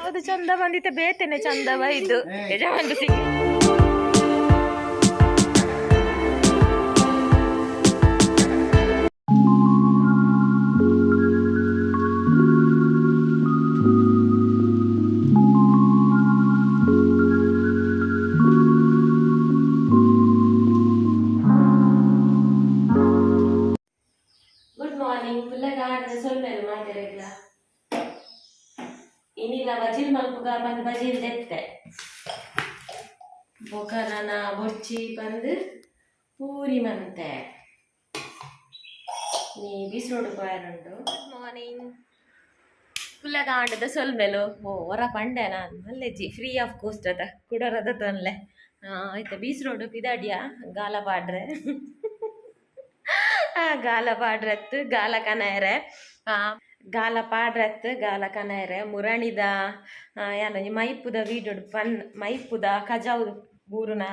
ಅದು ಚಂದ ಬಂದಿತ್ತೆ ಬೇತೇನೆ ಚಂದವ ಇದು ಯಜಮಾನ್ರು ಸಿಕ್ಕಿ ಬಜಿಲ್ ಮಲ್ಪುಗ ಬಂದು ಬಜಿಲ್ ತೆತ್ತೆ ಬೊಕನನ ಬೊಚ್ಚಿ ಬಂದು ಪೂರಿ ಮಂತೆ ನೀ ಬಿಸಿರೋಡು ಬಾಯರುಂಡು ಗುಡ್ ಮಾರ್ನಿಂಗ್ ಪುಲ್ಲಗಾಂಡದ ಸೊಲ್ಮೆಲು ಓ ಹೊರ ಪಂಡೆ ನಾನು ಅಲ್ಲೆಜ್ಜಿ ಫ್ರೀ ಆಫ್ ಕೋಸ್ಟ್ ಅದ ಕುಡರದ ತೊನ್ಲೆ ಆಯ್ತಾ ಬೀಸ್ರೋಡು ಪಿದಾಡಿಯಾ ಗಾಲ ಪಾಡ್ರೆ ಗಾಲ ಪಾಡ್ರತ್ತು ಗಾಲ ಕನಾಯರೆ ಗಾಲ ಪಾಡ್ರತ್ ಗಾಲ ಕನಾಯರೆ ಮುರಣಿದ ಯಾನ ಮೈಪುದ ವೀಡಿಯೋಡು ಮೈಪುದ ಕಜಾವು ಬೂರುನ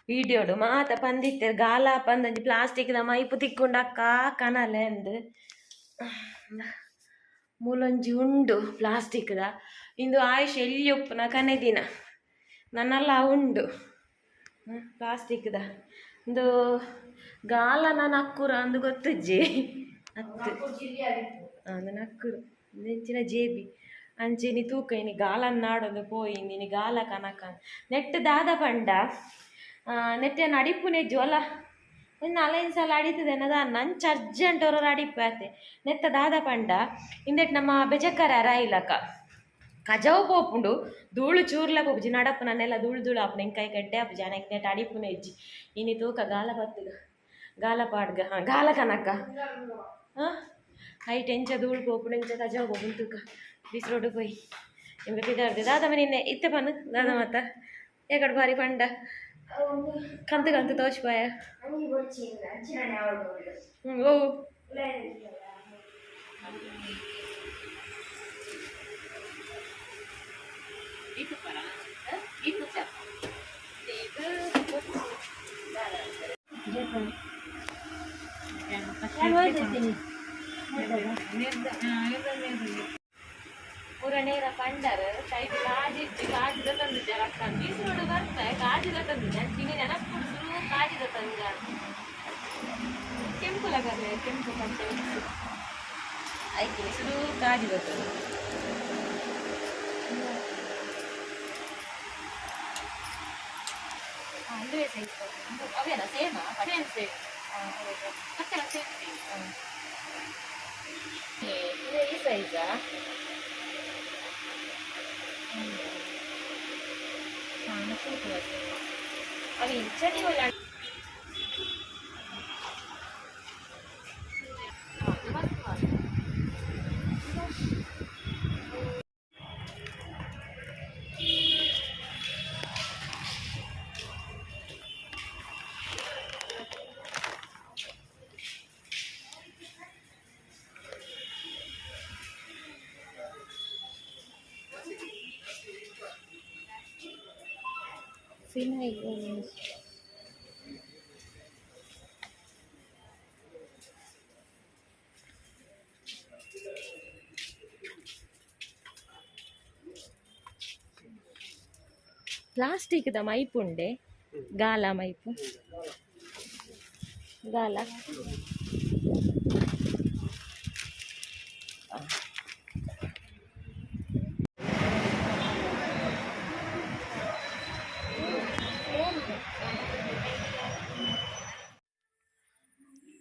ವೀಡಿಯೋಡು ಮಾತ ಪಂದಿತ್ತೆ ಗಾಲ ಪಂದಂಜಿ ಪ್ಲಾಸ್ಟಿಕ್ದ ಮೈಪು ತಿಕ್ಕೊಂಡಕ್ಕ ಕನಲೆ ಅಂದು ಮೂಲೊಂಜಿ ಉಂಡು ಪ್ಲಾಸ್ಟಿಕ್ದ ಇಂದು ಆಯುಷ್ ಎಲ್ಲಿ ಉಪ್ಪುನ ಕನೆದಿನ ನನ್ನೆಲ್ಲ ಉಂಡು ಪ್ಲಾಸ್ಟಿಕ್ದ ಇಂದು ಗಾಲ ನಾನು ಅಕ್ಕುರ ಅಂದು ಗೊತ್ತಜ್ಜಿ ಅದು ನಕ್ಕುರು ನೆಂಚಿನ ಜೇಬಿ ಅಂಚೆನಿ ತೂಕ ಇನಿ ಗಾಲನ್ ನಾಡೊಂದು ಪೋಯಿ ನೀನು ಗಾಲ ಕನಕ ನೆಟ್ಟು ದಾದ ಪಂಡ ನೆಟ್ಟೇನು ಅಡಿಪು ನೆಜ್ಜು ಅಲ್ಲ ಇನ್ನು ಅಲೈನ್ ಸಲ ಅಡಿತದೆ ಅನ್ನೋದ ನಂಚು ಅರ್ಜೆಂಟ್ ಅವ್ರ ಅಡಿಪಾತೆ ನೆತ್ತ ದಾದ ಪಂಡ ಇಂದೆಟ್ಟು ನಮ್ಮ ಬೆಜಕರ ರಾಯಿಲಕ ಕಜಾವು ಪೋಪುಂಡು ಧೂಳು ಚೂರ್ಲಕ ಹೋಗ್ಜಿ ನಡಪ್ಪು ನನ್ನೆಲ್ಲ ಧೂಳು ಆಪುನ ಇಂಕಾಯಿ ಗಡ್ಡೆ ಆಪು ಜನಕ್ಕೆ ನೆಟ್ಟು ಅಡಿಪುನ ಇಜ್ಜಿ ಇನಿ ತೂಕ ಗಾಲ ಬತ್ತುಗ ಗಾಲ ಪಾಡ್ಗ ಗಾಲ ಕನಕ ಹೈಟ್ ಎಂಚ ಧೂಳು ಪೋಪುಂಡು ಎಂಚ ಕಜಾವು ಪೋಪುಂಡು ತೂಕ ಬಿಸಿರೋಡು ಪೋಯಿ ನಿಮಗೆ ಪಿದಾಡ್ದೆ ದಾದಮ್ಮ ನಿನ್ನೆ ಇತ್ತೆ ಪನು ದಾದ ಮತ್ತ ಏಕಡು ಬಾರಿ ಪಂಡ ಕಂತು ಕಂತು ತೋಚ್ಪಾಯ ಓ ಪೂರ ನೇರ ಪಂಡರ್ ಸೈಡ್ ಕಾಜಿದ ತಂದಿದ್ದೆ ರಕ್ಕ ಬೀಸರೋಡು ಬರ್ತಾರೆ ಕಾಜಿದ ತಂದಿದ್ದೆ ಚಿನಿ ನೆನಪು ಶುರು ಕಾಜಿದ ತಂದ ಕೆಂಪು ಲಗರ್ಲೆ ಕೆಂಪು ಪಂಟೆ ಆಯ್ಕೆ ಶುರು ಕಾಜಿದ ತಂದ ಅಲ್ಲೇ ಸೈಜ್ ಅವೇನಾ ಸೇಮಾ ಸೇಮ್ ಸೇಮ್ ಮತ್ತೆ ಸೇಮ್ ಈ ಸೈಜಾ ಅవి ಇಂಚನಿ ಒಳ್ಳೆ ಪ್ಲಾಸ್ಟಿಕ್ದ ಮೈಪುಂಡೆ ಗಾಲ ಮೈಪು ಗಾಲ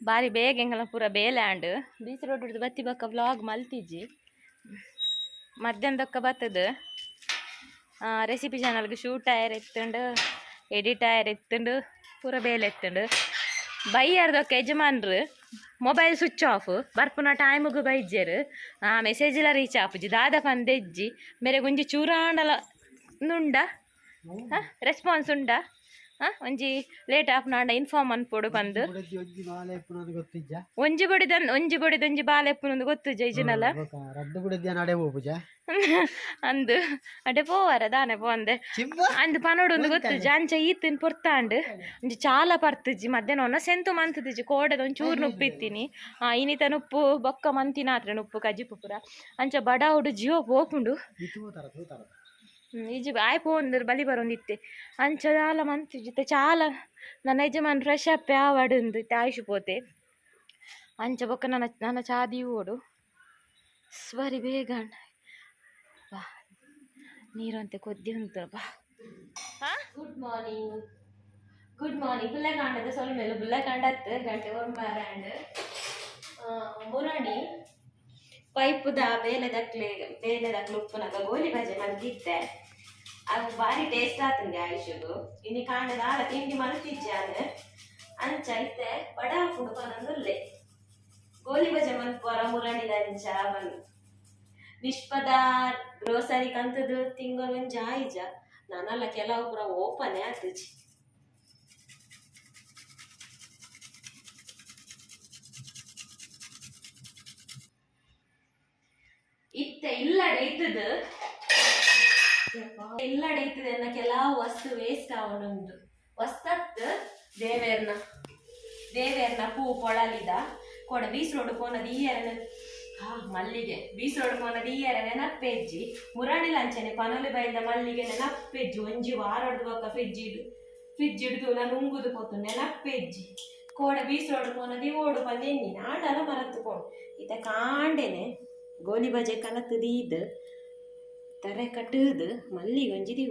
ಬಾರಿ ಬೇಗ ಎಂಗಲ ಪೂರ ಬೇಲ್ಯಾಂಡ್ ಬೀಚ್ ರೋಡ್ ಹಿಡಿದು ಬತ್ತಿ ಬಕ್ಕ ವ್ಲಾಗ್ ಮಲ್ತಿಜ್ಜಿ ಮಧ್ಯಾಹ್ನದಕ್ಕ ಬತ್ತದ ರೆಸಿಪಿ ಚಾನಲ್ಗೆ ಶೂಟ್ ಆಯರ್ ಎತ್ತಂಡು ಎಡಿಟ್ ಆಯರ್ ಎತ್ತಂಡು ಪೂರ ಬೇಲೆ ಎತ್ತಂಡು ಬೈಯಾರ್ದೊಕ್ಕ ಯಜಮಾನ್ರು ಮೊಬೈಲ್ ಸ್ವಿಚ್ ಆಫ್ ಬರ್ಪುನ ಟೈಮಿಗೂ ಬೈಜ್ಜರು ಮೆಸೇಜ್ಲ ರೀಚ್ ಆಪುಜಿ ದಾದ ಪಂದೆಜ್ಜಿ ಬೇರೆ ಗುಂಜಿ ಚೂರಾಂಡಲ ಉಂಡ ರೆಸ್ಪಾನ್ಸ್ ಉಂಡ ಒಂಜಿ ಲೇಟ್ ಆಪುನಾಂಡ ಇನ್ಫಾರ್ಮ್ ಅನ್ಪೋಡು ಬಂದು ಒಂಜಿ ಬೊಡಿದೊಂಜಿ ಬಾಲೆ ಎಪ್ಪುನೊಂದು ಗೊತ್ತು ಜೈಜನಲ್ಲ ಅಂದು ಅಡೆ ಪೋವಾರ ದಾನೆ ಪೋಂದೆ ಅಂದು ಪನೋಡು ಒಂದು ಗೊತ್ತು ಜಾಂಚ ಈತಿನ ಪೊರ್ತಾಂಡು ಒಂಜಿ ಚಾಲ ಪರ್ತಜ್ಜಿ ಮಧ್ಯಾಹ್ನ ಒನ್ನ ಸೆಂತು ಮಂತದಿಜ್ಜಿ ಕೋಡದ ಒಂಚೂರು ನುಪ್ಪಿತ್ತೀನಿ ಇನಿತ ನುಪ್ಪು ಬೊಕ್ಕ ಮಂತಿನಾತ್ರ ನುಪ್ಪು ಕಜ್ಜಿ ಪುಪುರ ಅಂಚ ಬಡಾವುಡು ಜಿಯೋ ಪೋಪುಂಡು ಈಜಿ ಆಯ್ಪೋಂದ್ರೆ ಬಲಿ ಬರೋಂದಿತ್ತೆ ಅಂಚದಾಲ ಮಂತ್ ಜೊತೆ ಚಾಲ ನನ್ನ ಯಜಮಾನ್ ಫ್ರೆಶ್ ಅಪ್ ಯಾವಡುಂದು ಆಯುಷ್ ಅಂಚ ಬೊಕ್ಕ ನನ್ನ ಚಾದಿ ಓಡು ಸ್ವರಿ ಬೇಗ ಬಾ ನೀರಂತೆ ಕೊದ್ದಿ ಉಂಟು ಬಾ. ಗುಡ್ ಮಾರ್ನಿಂಗ್ ಬುಲ್ಲ ಕಾಂಡದ ಸೊಲ್ಮೇಲು ಬುಲ್ಲ ಕಾಂಡತ್ತು ಗಂಟೆ ಒರ್ಮಾರಂಡ್ ಮುರಣಿ ಪೈಪುದ ಬೇಲೆದಕ್ಲು ಉಪ್ಪುನಗ ಗೋಲಿ ಬಜೆ ಮಲ್ದಿತ್ತೆ ಅದು ಭಾರಿ ಟೇಸ್ಟ್ ಆತಂಗೆ ಆಯುಷದು ಇನ್ನು ಕಾಂಡದ ಆಳ ತಿಂಡಿ ಮಲ್ತಿಜ್ಜಾನೆ ಅಂಚ ಐತೆ ಬಡ ಹಾಕೊಂಡು ಬಂದುಲ್ಲೆ ಗೋಲಿ ಬಜೆ ಮಲ್ಪುವರ ಮುರಣಿದ ಅಂಚ ಬಂದು ನಿಷ್ಪದ ಗ್ರೋಸರಿ ಕಂತದ್ದು ತಿಂಗಳು ಜಾಯಿಜ ನಾನಲ್ಲ ಕೆಲವು ಪುರ ಓಪನೇ ಆತುಜಿ ಇಲ್ಲಡೆ ಇತ್ತದ ಕೆಲವು ವಸ್ತು ವೇಸ್ಟ್ ಅವನೊಂದು ವಸ್ತತ್ ದೇವೇರ್ನ ಪೂ ಕೊಳಲಿದ ಕೊಡ ಬೀಸ್ರೋಡು ಪೋನದ ಈಯರನ ಮಲ್ಲಿಗೆ ಬೀಸ್ರೋಡು ಪೋನದ ಈಯರ ನೆನಪ್ಪೆಜ್ಜಿ ಮುರಾಣಿ ಲಂಚನೆ ಪನಲು ಬೈದ ಮಲ್ಲಿಗೆ ನೆನಪ್ಪೆಜ್ಜಿ ಒಂಜಿ ವಾರೊಡ್ದು ಬೊಕ್ಕ ಫ್ರಿಜ್ ಹಿಡ್ದು ನಾನು ಉಂಗುದು ಪೋತು ನೆನಪ್ಪೆಜ್ಜಿ ಕೋಡ ಬೀಸ್ರೋಡು ಪೋನದಿ ಓಡು ಪಂದೆನ್ನಿ ನಾಡಲ ಮರತ್ತುಕೊಂಡು ಇತ ಕಾಂಡೆನೆ ಗೋಲಿ ಬಜೆ ಕಲತದೀದ್ ತರೆ ಕಟ್ಟುದು ಮಲ್ಲಿಗೆ ಒಂಜಿದಿ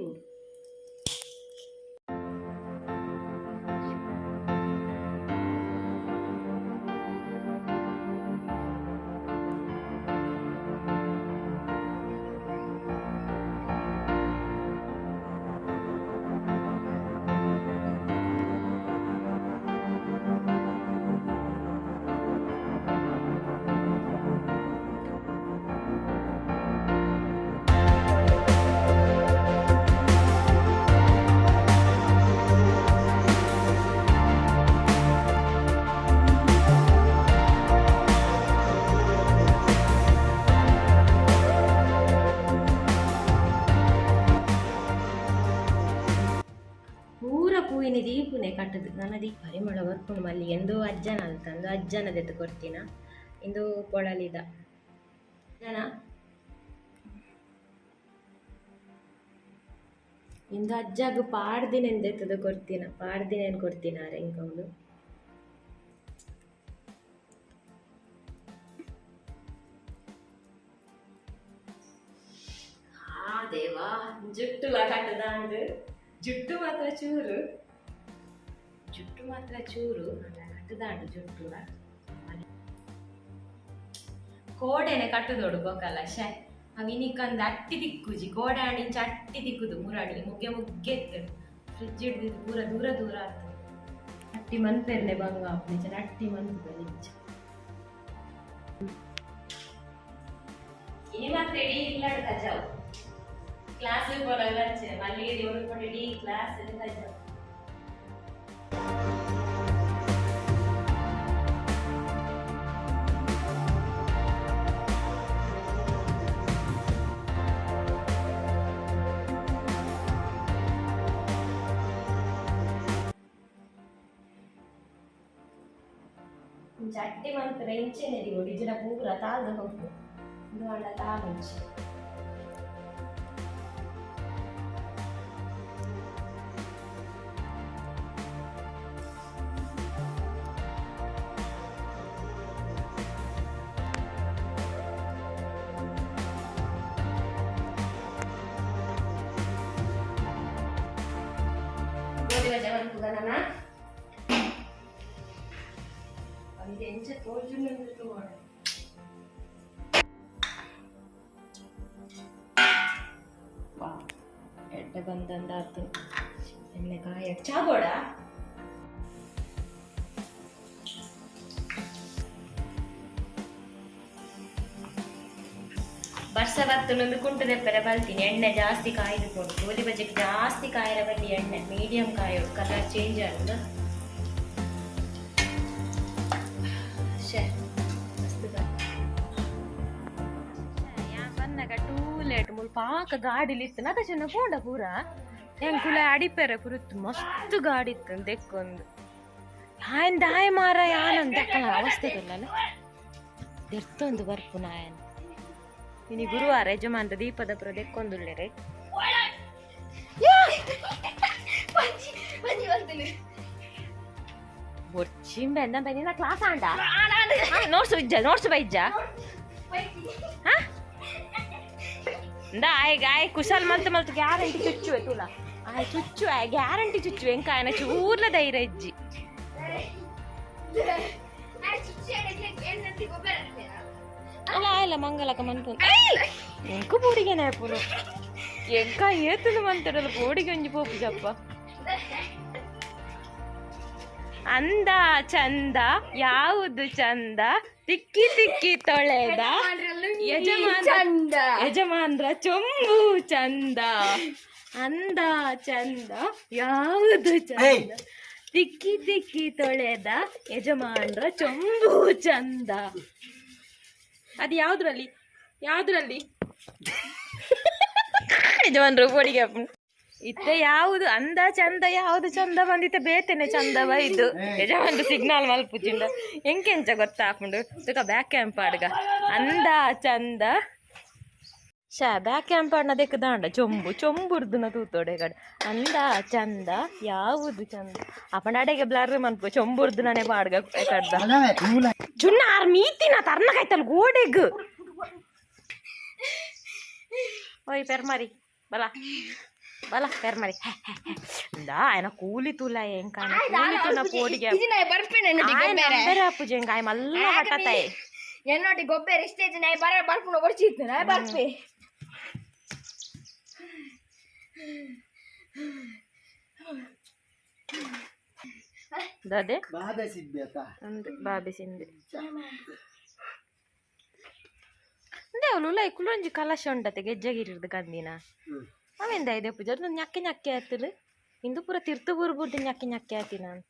ಊರು ಪೂವಿನ ದೀಪುನೆ ಕಟ್ಟದು ನನ್ನ ದೀಪ ಪರಿಮಳ ಬರ್ಕೊಂಡು ಮಲ್ಲಿ ಎಂದೋ ಅಜ್ಜನ ಅಂತಂದು ಅಜ್ಜನದೆತ್ತು ಕೊಡ್ತೀನ ಇಂದು ಕೊಳಲಿದ ಜನ ಇಂದು ಅಜ್ಜಗ ಪಾಡ್ದಿನೆಂದೆತ್ತದು ಕೊಡ್ತೀನ ಪಾಡ್ದಿನೇನು ಕೊಡ್ತೀನಾರೆ ಇಂಕವನು ದೇವಾ ಜುಟ್ಟು ಕಟ್ಟದ ಜುಟ್ಟು ಮಾತ್ರ ಚೂರು ಕಟ್ಟದಾಂಡು ಜುಟ್ಟು ಕೋಡೆನೆ ಕಟ್ಟುದೋಡು ಗೊಕ್ಕಲ್ಲ ಶೆ ಅವಿನಿಕ್ಕಂದು ಅಟ್ಟಿ ದಿಕ್ಕುಜಿ ಕೋಡೆ ಆಣಿಂಚ ಅಟ್ಟಿ ದಿಕ್ಕುದು ಮುರಾಡಿ ಮುಗ್ಗೆ ಎತ್ತು ಫ್ರಿಜ್ ಹಿಡ್ದಿದ್ದು ಪೂರ ದೂರ ಆಗ್ತದೆ ಅಟ್ಟಿ ಮನ್ಪೆರ್ನೆ ಬಂಗ ನಿಜ ಅಟ್ಟಿ ಮನ್ಪುದ ನಿಜ ಇನಿ ಮಾತ್ರ ಇಡೀ ಇಲ್ಲಾಡು ಕಜಾವು ಕ್ಲಾಸ್ ಬರಲ್ಲ ಮಲ್ಲಿಗೆ ದೇವರಕೊಂಡು ಇಡೀ ಕ್ಲಾಸ್ ಕಜಾವು ಚಟ್ಟಿ ಮಂತ್ರ ಇಂಚೆನೆರಿ ಒಡಿಜಿನ ಪೂರ ತಾಳ್ದು ಹೋಗ್ತು ಇದು ಅಂಡ ತಾಳುಂಚಿ ಗೋಧಿ ಬಜೆ ಬಂತುದನ ಎಂಚ ತೋಜುನಂದು ಮಾಡ ವಾ ಎಡ್ಡ ಬಂದಂದಾತು ಎಣ್ಣೆಕಾಯಿ ಚಾಗೋಡ ವರ್ಷ ಬತ್ತನೊಂದು ಕುಂಟು ದೆಪ್ಪರೆ ಬಲ್ತೀನಿ ಎಣ್ಣೆ ಜಾಸ್ತಿ ಕಾಯ್ದುಕೊಂಡು ಗೋಲಿ ಬಜೆಗೆ ಜಾಸ್ತಿ ಕಾಯಿರ ಬಲ್ಲಿ ಎಣ್ಣೆ ಮೀಡಿಯಂ ಕಾಯೋ ಕಲರ್ ಚೇಂಜ್ ಆಗುದು ಪಾಕ ಗಾಡಿಲಿ ಇತ್ತು ನಕ ಚೆನ್ನ ಪೋಂಡ ಪೂರ ಎಂಕುಲ ಅಡಿಪೆರೆ ಪುರುತ್ತು ಮಸ್ತ್ ಗಾಡಿ ಇತ್ತು ದೆಕ್ಕೊಂದು ಹಾಯನ್ ದಾಯ ಮಾರ ಯಾನಂದ ದೆಕ್ಕನ ಅವಸ್ಥೆ ಇಲ್ಲ ದೆರ್ತೊಂದು ಬರ್ಪು ನಾಯನ್ ಇನಿ ಗುರುವಾರ ಯಜಮಾನ್ರ ದೀಪದ ಪುರ ದೆಕ್ಕೊಂದುಳ್ಳೆರೆ ಬೊರ್ಚಿಂಬೆ ಎಂದ ನಿನ್ನ ಕ್ಲಾಸ್ ಆಂಡ ನೋಟ್ಸ್ ಬೈಜ್ಜ ಆಯ್ ಕುಶಲ್ ಮಲ್ತು ಗ್ಯಾರಂಟಿ ಚುಚ್ಚುವೆ ತುಲ ಆಯ್ ಚುಚ್ಚುವೆ ಗ್ಯಾರಂಟಿ ಚುಚ್ಚುವೆ ಎಂಕ ಆಯನ ಚೂರ್ಲ ಧೈರ್ಯ ಇಜ್ಜಿ ಅಲ್ಲ ಆಯಲ್ಲ ಮಂಗಲಕ ಮನ್ಪು ಎಂಕು ಬೋಡಿಗೆ ನೆಪುನು ಎಂಕ ಏತುನು ಮಂತಡಲ್ಲ ಬೋಡಿಗೆ ಒಂಜಿ ಪೋಪು ಜಪ್ಪ ಅಂದ ಚಂದ ಯಾವುದು ಚಂದ ತಿಕ್ಕಿ ತಿಕ್ಕಿ ತೊಳೆದ ಯಜಮಾನ್ರ ಚೊಂಬು ಚಂದ ಅಂದ ಚಂದ ಯಾವುದು ಚಂದ ತಿಕ್ಕಿ ತಿಕ್ಕಿ ತೊಳೆದ ಯಜಮಾನ್ರ ಚೊಂಬು ಚಂದ. ಅದು ಯಾವ್ದ್ರಲ್ಲಿ ಯಜಮಾನ್ರು ಬೋಡಿಗೆ ಇತ್ತೆ ಯಾವುದು ಅಂದ ಚಂದ ಯಾವುದು ಚಂದ ಬಂದಿತ್ತೆ ಬೇತೇನೆ ಚಂದವ ಇದು ಯಜಮಾನ್ರು ಸಿಗ್ನಲ್ ಮಲ್ಪುಚಿಂಡ ಎಂಕೆಂಚ ಗೊತ್ತಾಪುಂಡು ತುಕ ಬ್ಯಾಕ್ ಕ್ಯಾಂಪ್ ಆಡ್ಗ ಅಂದ ಚಂದ ಬ್ಯಾಕ್ ಕ್ಯಾಂಪ್ ಆಡ್ನ ದೆಕ್ಕದಾಂಡ ಚೊಂಬುರ್ದುನ ತೂತೋಡೆ ಕಡೆ ಅಂದ ಚಂದ ಯಾವುದು ಚಂದ ಅಪ್ಪನ ಅಡೆಗೆ ಬ್ಲರ್ ಮನ್ಪು ಚೊಂಬುರ್ದುನೇ ಪಾಡ್ಗ ಕಡ್ದ ಚುನ್ನ ಆರ್ ಮೀತಿನ ತರ್ನ ಕಾಯ್ತಲ್ ಗೋಡೆಗ್ ಓಯ್ ಪೆರ್ಮಾರಿ ಬಲ ಪೆರ್ಮಾರಿ ಆಯ್ನ ಕೂಲಿ ತುಲ ಎಂಕಾನ ಕೂಲಿ ತುನ ಪೋಡಿಗೆ ಅಪ್ಪುಜಿ ಎಂಕಾಯ ಮಲ್ಲ ಹಟ್ಟತಾಯ್ ಎನ್ನೋಟಿ ಗೊಬ್ಬರ ಸ್ಟೇಜ್ ನಾಯಿ ಬರ್ಪುಣ ಬರ್ಚಿತ್ತು ನಾಯಿ ಬರ್ಪೆ ದದೆ ಬಾಬೆ ಸಿದ್ಬೇತಾ ಬಾಬೆ ಸಿಂದೆ ದೇವಲು ಲೈಕುಲು ಒಂಜಿ ಕಲಶ ಉಂಡತೆ ಗೆಜ್ಜಗಿರಿರ್ದು ಕಂದಿನ ಅವೆಂದ ಇದೆ ಪೂಜೆ ಒಂದು ñakke ಆಯ್ತಲು ಇಂದು ಪೂರ ತಿರ್ತು ಬುರ್ಬುರ್ದು ñakke ಆಯ್ತಿ ನಾನು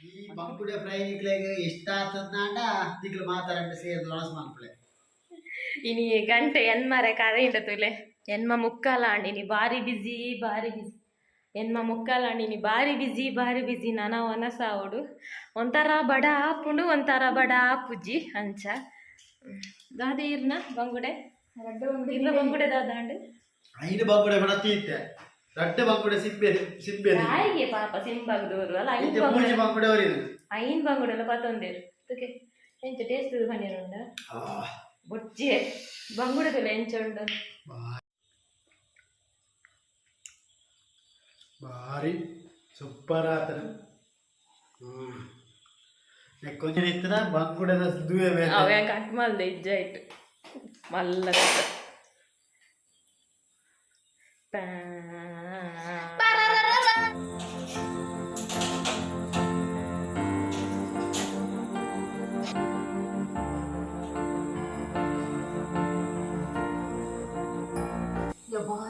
ಈ ಬಂಕುಡೆ ಪ್ರಯಾಣಿಕರಿಗೆ ಇಷ್ಟ ಆತಂದಾಂಡ ದಿಗ್ಲು ಮಾತಾಡಂಡ ಸೇರ್ದು ಲೊಣಸ್ ಮಲ್ಪಳೆ ಇನಿ ಗಂಟೆ ಎನ್ಮರೆ ಕರೆಯಿಂದ ತುಲೆ ಎನ್ಮ ಮುಕ್ಕಾಲಾಂಡಿನಿ ಬಾರಿ ಬಿಸಿ ಎನ್ಮ ಮುಕ್ಕಾಲಾಂಡಿನಿ ಬಾರಿ ಬಿಸಿ ನಾನ ಒನಸಾವಡು ಒಂಥರ ಬಡ ಆಪುಂಡು ಒಂಥರ ಬಡ ಆಪುಜಿ ಅಂಚ ದಾದೆ ಇರ್ನ ಬಂಗುಡೆ ಇರ್ನ ಬಂಗುಡೆ ದಾದಾಂಡು ಐದು ಬಂಕುಡೆ ಬಡ ತೀತೆ ದೊಡ್ಡ ಬಂಕುಡೆ ಸಿಪ್ಪೆ ಆಯ್ಗೆ ಪಾಪ ಸಿಂಬಾಗ್ದವರು ಅಲ್ಲ ಬಂಕುಡೆ ಅವರಿದು ಐನ್ ಬಂಗುಡೆಲ್ಲ ಪತ್ತೊಂದೇರು ತುಕೆ ಎಂಚ ಟೇಸ್ಟ್ ಬಂದಿರುಂಡ ಬೊಚ್ಚಿ ಬಂಗುಡೆದಲ್ಲ ಎಂಚ ಉಂಡು ಭಾರಿ ಸೂಪರ್ ಆತರ ಕೊಂಚ ಇತ್ತನ ಬಂಕುಡೆದ ದುವೆ ಬೇರೆ ಅವ ಕಟ್ ಮಲ್ದೆ ಇಜ್ಜಾಯ್ತು ಮಲ್ಲ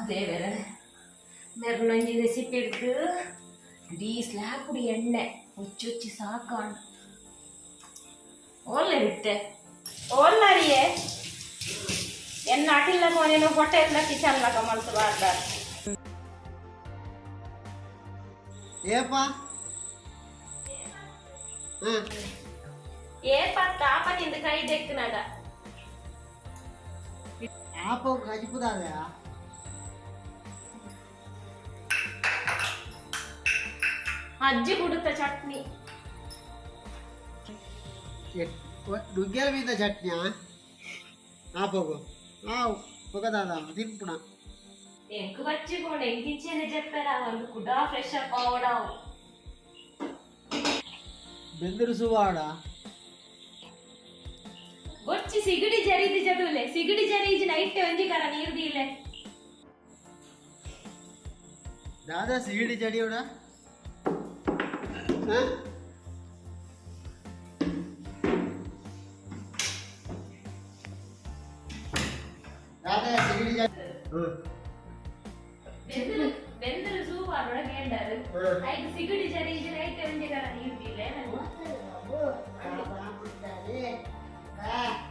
ದೇವರ ಮೆರ್ನೊಂಜಿ ರೆಸಿಪಿ ಇಡ್ದು ಇಡೀ ಸ್ಲ್ಯಾಬ್ ಪುಡಿ ಎಣ್ಣೆ ಹುಚ್ಚಿ ಸಾಕಾಂಡು ಒಳ್ಳೆ ಬಿಟ್ಟೆ ಒಳ್ಳರಿಯೇ ಎನ್ನ ಅಟಿಲ್ಲ ಕೋನೇನೋ ಹೊಟ್ಟೆ ಎಲ್ಲ ಕಿಚನ್ ಲಕ ಮಲ್ತು ಬಾರ್ದ ಏಪ ತಾಪ ನಿಂದ ಕೈ ದೆಕ್ಕನಾಗ ಆಪ ಗಜಿಪುದಾದ ಅಜ್ಜಿ ಕುಡುತ್ತ ಚಟ್ನಿ ನುಗ್ಗೆಲ ಮೀದ ಚಟ್ನಿಯಾ ಆಪೋಗು పొగదాదా తింపునా ఎంకు వచ్చికోండి ఎంకించేనే చెప్పారా వాళ్ళు కూడా ఫ్రెష్ అప్ అవడం బెందురు సువాడా వచ్చి సిగిడి జరిది చదువులే సిగిడి జరిది నైట్ ಒಂಜಿ ಕರ ನೀರು ದೀಲೆ దాదా సిగిడి జడియోడా హ దాదా సిగిడి జడి ಬೆಂದಲು ಸೂಪಾಡೋಡ ಕೇಂಡರು ಐದು ಸಿಗಡಿ ಜರಿ ಇದು ನೈಟ್ ಒಂಜಿ ಕರ ನೀರು ದೀಲೆ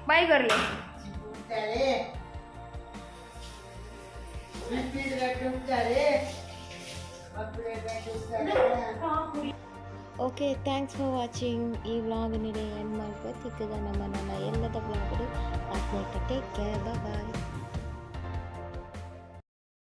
ಬಾಯ್ ಬರ್ಲಿ ಓಕೆ ಥ್ಯಾಂಕ್ಸ್ ಫಾರ್ ವಾಚಿಂಗ್ ಈ ವ್ಲಾಗ್ನಿಡೆ ಏನು ಮಾಡ್ಬೇಕು ತಿಕ್ಕದ ನಮ್ಮ ಎಲ್ಲದ ವ್ಲಾಗ್ಗಳು ಆತ್ಮೀಯ ಟೇಕ್ ಕೇರ್ ಬಾಯ್